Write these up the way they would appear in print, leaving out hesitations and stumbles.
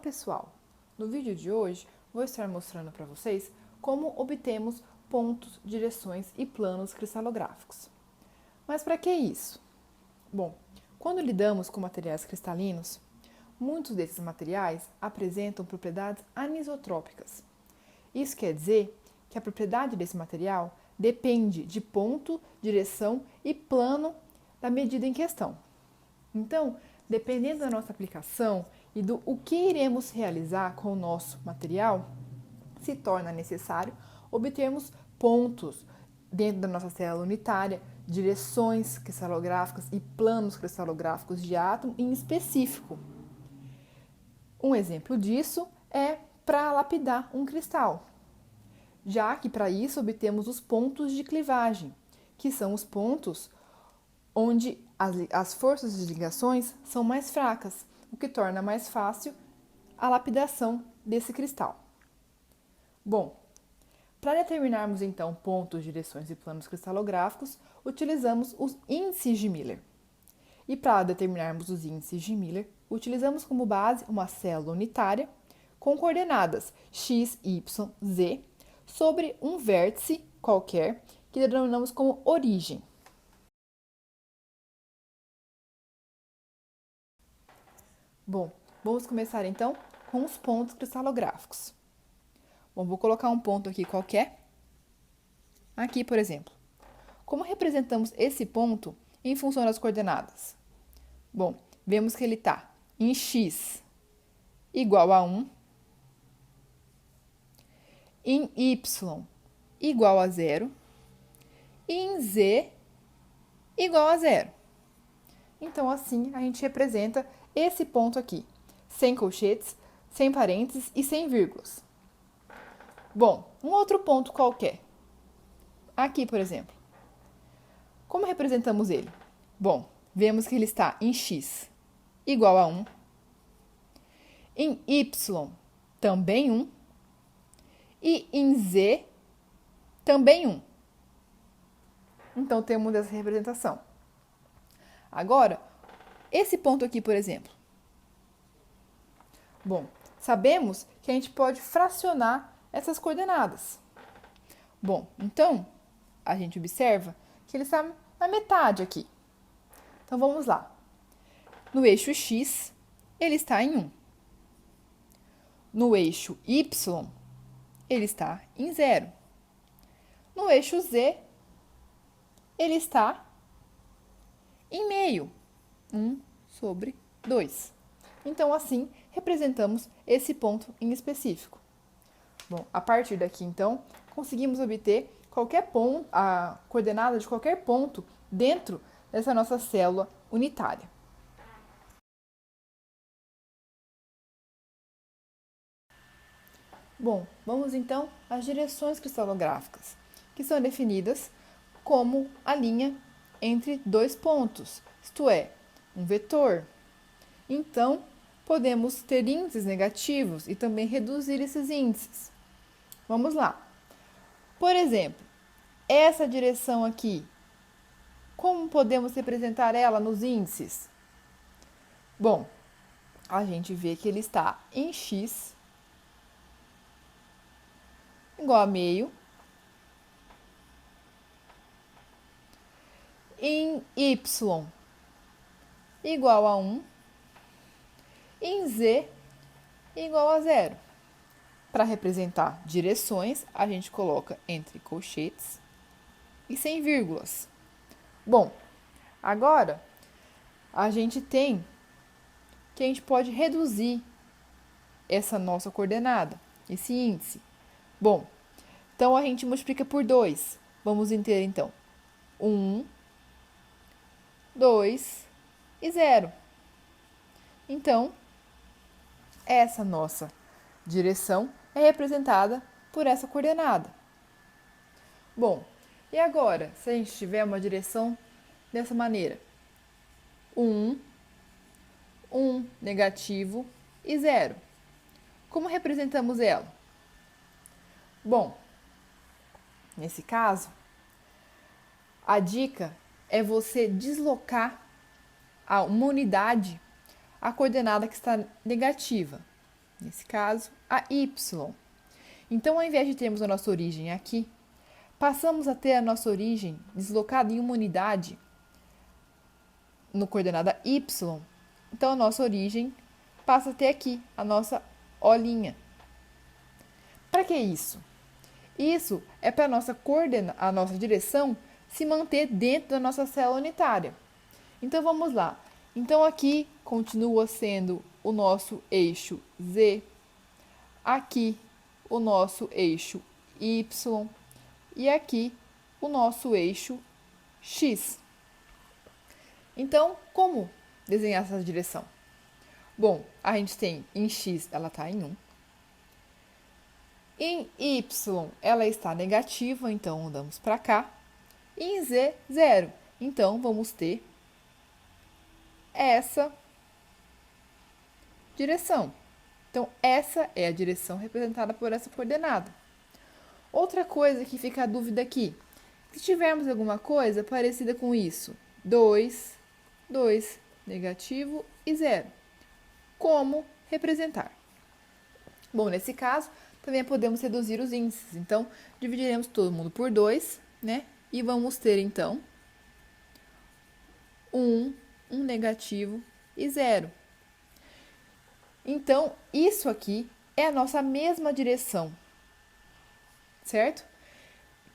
pessoal! No vídeo de hoje vou estar mostrando para vocês como obtemos pontos, direções e planos cristalográficos. Mas para que isso? Bom, quando lidamos com materiais cristalinos, muitos desses materiais apresentam propriedades anisotrópicas. Isso quer dizer que a propriedade desse material depende de ponto, direção e plano da medida em questão. Então, dependendo da nossa aplicação e do o que iremos realizar com o nosso material, se torna necessário obtermos pontos dentro da nossa célula unitária, direções cristalográficas e planos cristalográficos de átomo em específico. Um exemplo disso é para lapidar um cristal, já que para isso obtemos os pontos de clivagem, que são os pontos onde as forças de ligações são mais fracas, o que torna mais fácil a lapidação desse cristal. Bom, para determinarmos então pontos, direções e planos cristalográficos, utilizamos os índices de Miller. E para determinarmos os índices de Miller, utilizamos como base uma célula unitária com coordenadas x, y, z sobre um vértice qualquer que denominamos como origem. Bom, vamos começar então com os pontos cristalográficos. Bom, vou colocar um ponto aqui qualquer. Aqui, por exemplo. Como representamos esse ponto em função das coordenadas? Bom, vemos que ele está em x igual a 1, em y igual a 0 e em z igual a 0. Então, assim, a gente representa esse ponto aqui, sem colchetes, sem parênteses e sem vírgulas. Bom, um outro ponto qualquer. Aqui, por exemplo. Como representamos ele? Bom, vemos que ele está em x igual a 1, em y também 1 e em z também 1. Então, temos essa representação. Agora, esse ponto aqui, por exemplo. Bom, sabemos que a gente pode fracionar essas coordenadas. Bom, então, a gente observa que ele está na metade aqui. Então, vamos lá. No eixo x, ele está em 1. No eixo y, ele está em 0. No eixo z, ele está em meio, 1 sobre 2. Então, assim, representamos esse ponto em específico. Bom, a partir daqui, então, conseguimos obter qualquer ponto, a coordenada de qualquer ponto dentro dessa nossa célula unitária. Bom, vamos então às direções cristalográficas, que são definidas como a linha entre dois pontos, isto é, um vetor. Então, podemos ter índices negativos e também reduzir esses índices. Vamos lá. Por exemplo, essa direção aqui, como podemos representar ela nos índices? Bom, a gente vê que ele está em x igual a meio, em y igual a 1, em z igual a 0. Para representar direções, a gente coloca entre colchetes e sem vírgulas. Bom, agora a gente tem que a gente pode reduzir essa nossa coordenada, esse índice. Bom, então a gente multiplica por 2. Vamos ter então 1, 2 e 0. Então, essa nossa direção é representada por essa coordenada. Bom, e agora, se a gente tiver uma direção dessa maneira? 1, 1 negativo e 0. Como representamos ela? Bom, nesse caso, a dica é você deslocar uma unidade a coordenada que está negativa. nesse caso, a Y. Então, ao invés de termos a nossa origem aqui, passamos a ter a nossa origem deslocada em uma unidade no coordenada Y. Então, a nossa origem passa a ter aqui a nossa O'. Para que isso? Isso é para a nossa direção se manter dentro da nossa célula unitária. Então, vamos lá. Então, aqui continua sendo o nosso eixo Z, aqui o nosso eixo Y e aqui o nosso eixo X. Então, como desenhar essa direção? Bom, a gente tem em X, ela está em 1. Em Y, ela está negativa, então andamos para cá. E em Z, 0. Então, vamos ter essa direção. Então, essa é a direção representada por essa coordenada. Outra coisa que fica a dúvida aqui. Se tivermos alguma coisa parecida com isso, 2, 2, negativo e 0. Como representar? Bom, nesse caso, também podemos reduzir os índices. Então, dividiremos todo mundo por 2, né? E vamos ter, então, 1, 1 negativo e 0. Então, isso aqui é a nossa mesma direção, certo?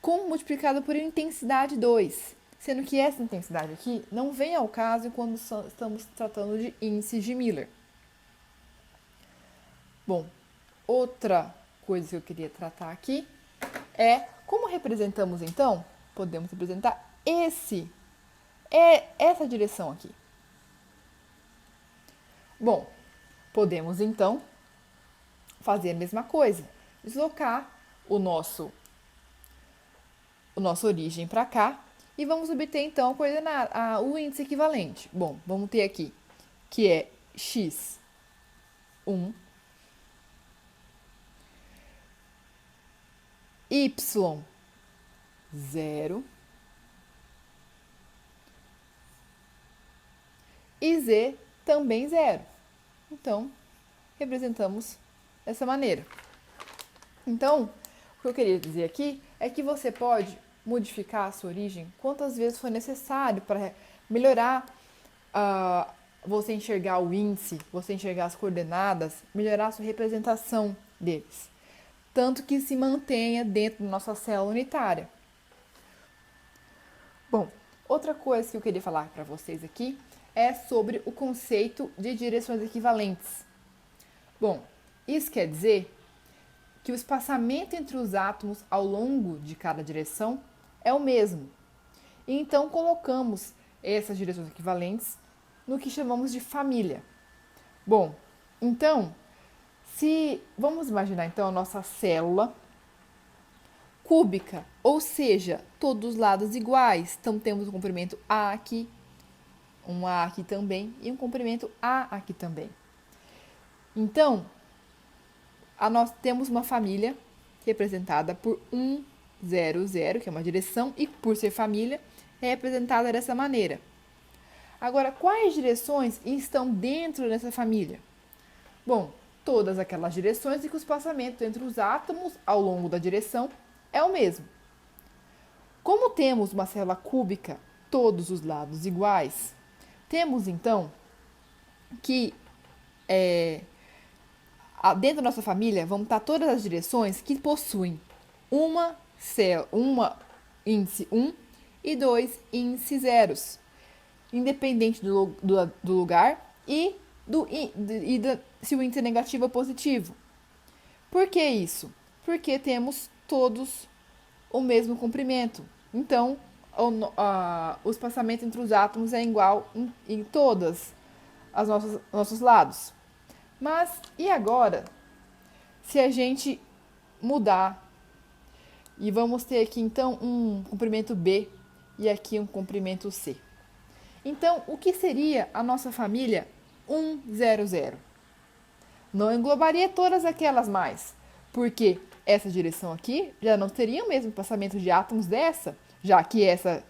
Como multiplicado por intensidade 2, sendo que essa intensidade aqui não vem ao caso quando estamos tratando de índice de Miller. Bom, outra coisa que eu queria tratar aqui é como representamos, então, podemos representar essa direção aqui. Bom, podemos, então, fazer a mesma coisa. Deslocar o nossa origem para cá e vamos obter, então, o índice equivalente. Bom, vamos ter aqui, que é x, 1, y, 0, e z também 0. Então, representamos dessa maneira. Então, o que eu queria dizer aqui é que você pode modificar a sua origem quantas vezes for necessário para melhorar você enxergar o índice, você enxergar as coordenadas, melhorar a sua representação deles. Tanto que se mantenha dentro da nossa célula unitária. Bom, outra coisa que eu queria falar para vocês aqui é sobre o conceito de direções equivalentes. Bom, isso quer dizer que o espaçamento entre os átomos ao longo de cada direção é o mesmo. E então colocamos essas direções equivalentes no que chamamos de família. Bom, então, vamos imaginar então a nossa célula cúbica, ou seja, todos os lados iguais. Então temos o comprimento A aqui, um A aqui também e um comprimento A aqui também. Então, nós temos uma família representada por 1, 0, 0, que é uma direção, e por ser família, é representada dessa maneira. Agora, quais direções estão dentro dessa família? Bom, todas aquelas direções em que o espaçamento entre os átomos ao longo da direção é o mesmo. Como temos uma célula cúbica, todos os lados iguais, temos então que dentro da nossa família vão estar todas as direções que possuem uma índice 1 e 2 índice zeros, independente do lugar e se o índice é negativo ou positivo. Por que isso? Porque temos todos o mesmo comprimento. Então, o espaçamento entre os átomos é igual em todos os nossos lados. Mas, e agora, se a gente mudar e vamos ter aqui, então, um comprimento B e aqui um comprimento C. Então, o que seria a nossa família 1, 0, 0? Não englobaria todas aquelas mais, porque essa direção aqui já não teria o mesmo espaçamento de átomos dessa, já que essa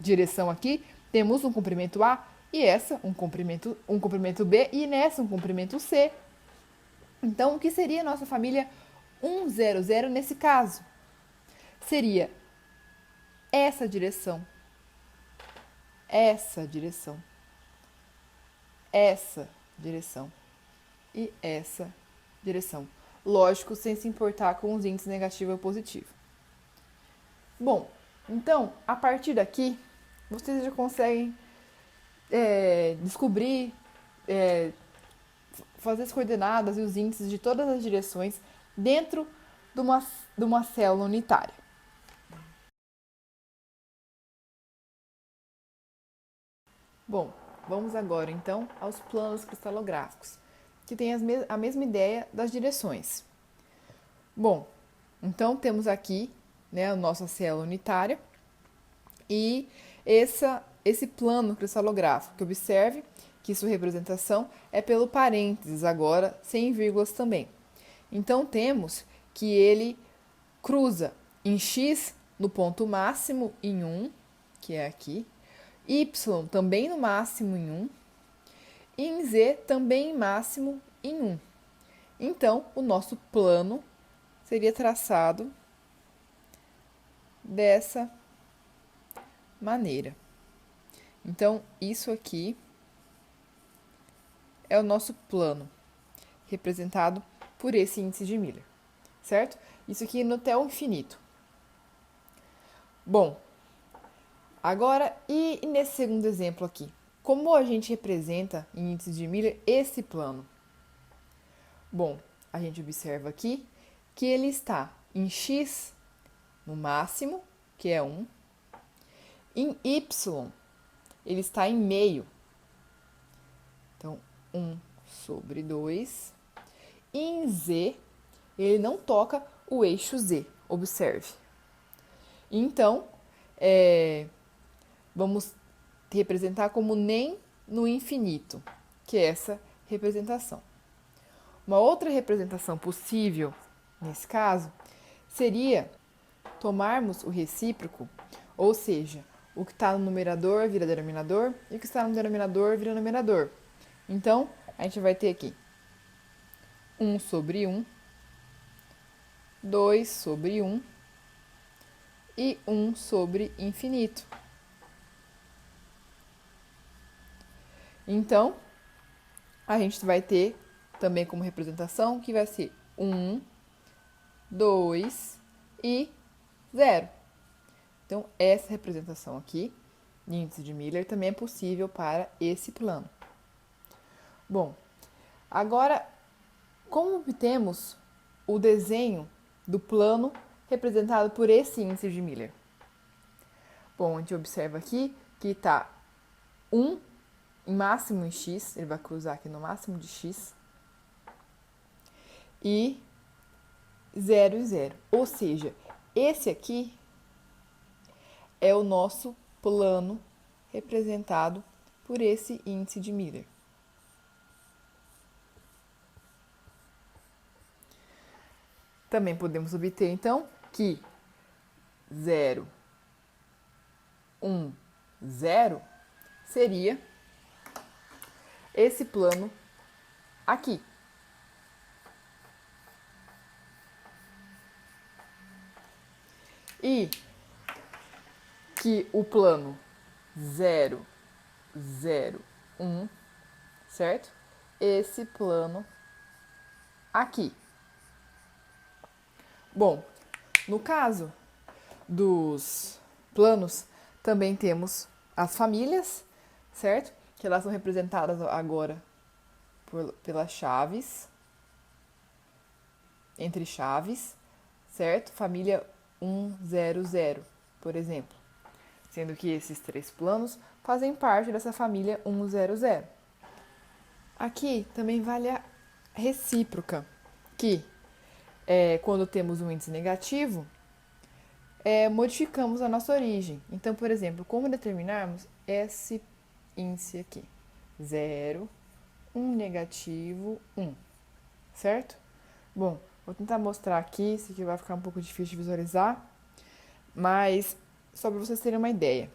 direção aqui temos um comprimento A e essa um comprimento B e nessa um comprimento C. Então, o que seria a nossa família 100 nesse caso? Seria essa direção, essa direção, essa direção e essa direção. Lógico, sem se importar com os índices negativo ou positivo. Bom, então, a partir daqui, vocês já conseguem descobrir, fazer as coordenadas e os índices de todas as direções dentro de uma célula unitária. Bom, vamos agora então aos planos cristalográficos, que têm a mesma ideia das direções. Bom, então temos aqui, né, a nossa célula unitária e esse plano cristalográfico, que observe que sua representação é pelo parênteses agora, sem vírgulas também. Então temos que ele cruza em x no ponto máximo em 1, que é aqui, y também no máximo em 1, e em z também em máximo em 1. Então, o nosso plano seria traçado dessa maneira. Então, isso aqui é o nosso plano, representado por esse índice de Miller, certo? Isso aqui no até o infinito. Bom, agora, e nesse segundo exemplo aqui? Como a gente representa em índice de Miller esse plano? Bom, a gente observa aqui que ele está em x no máximo, que é 1, em y, ele está em meio, então 1 sobre 2, e em z, ele não toca o eixo z, observe. Então, vamos representar como nem no infinito, que é essa representação. Uma outra representação possível, nesse caso, seria tomarmos o recíproco, ou seja, o que está no numerador vira denominador e o que está no denominador vira numerador. Então, a gente vai ter aqui 1 sobre 1, 2 sobre 1 e 1 sobre infinito. Então, a gente vai ter também como representação que vai ser 1, 2 e 0. Então, essa representação aqui, de índice de Miller, também é possível para esse plano. Bom, agora, como obtemos o desenho do plano representado por esse índice de Miller? Bom, a gente observa aqui que está 1 em máximo em x, ele vai cruzar aqui no máximo de x, e 0 e 0. Ou seja, esse aqui é o nosso plano representado por esse índice de Miller. Também podemos obter, então, que 0, 1, 0 seria esse plano aqui. E que o plano 0, 0, 1, certo? Esse plano aqui. Bom, no caso dos planos, também temos as famílias, certo? Que elas são representadas agora pelas chaves, entre chaves, certo? Família 1, 0, 0, por exemplo. Sendo que esses três planos fazem parte dessa família 1, 0, 0. Aqui também vale a recíproca, que quando temos um índice negativo, modificamos a nossa origem. Então, por exemplo, como determinarmos esse índice aqui? 0, 1 negativo, 1, certo? Bom, vou tentar mostrar aqui, isso aqui vai ficar um pouco difícil de visualizar, mas só para vocês terem uma ideia.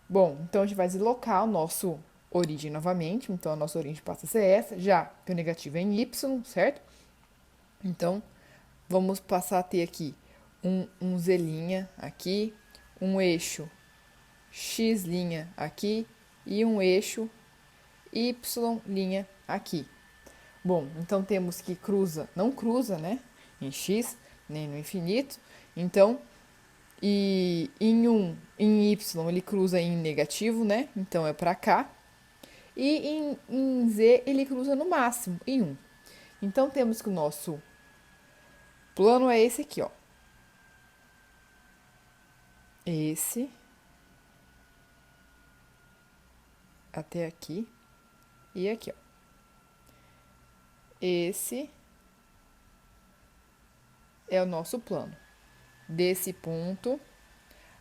Bom, então a gente vai deslocar o nosso origem novamente, então a nossa origem passa a ser essa, já que o negativo é em y, certo? Então, vamos passar a ter aqui um Z' aqui, um eixo X' aqui e um eixo Y' aqui. Bom, então temos que não cruza, né, em X, nem no infinito. Então, e em Y ele cruza em negativo, né, então é para cá. E em Z ele cruza no máximo, em 1. Então, temos que o nosso plano é esse aqui, ó. Esse até aqui e aqui, ó. Esse é o nosso plano. Desse ponto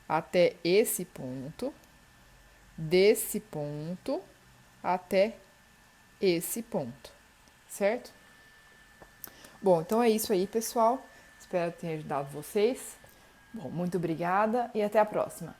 até esse ponto, desse ponto até esse ponto, certo? Bom, então é isso aí, pessoal. Espero ter ajudado vocês. Bom, muito obrigada e até a próxima.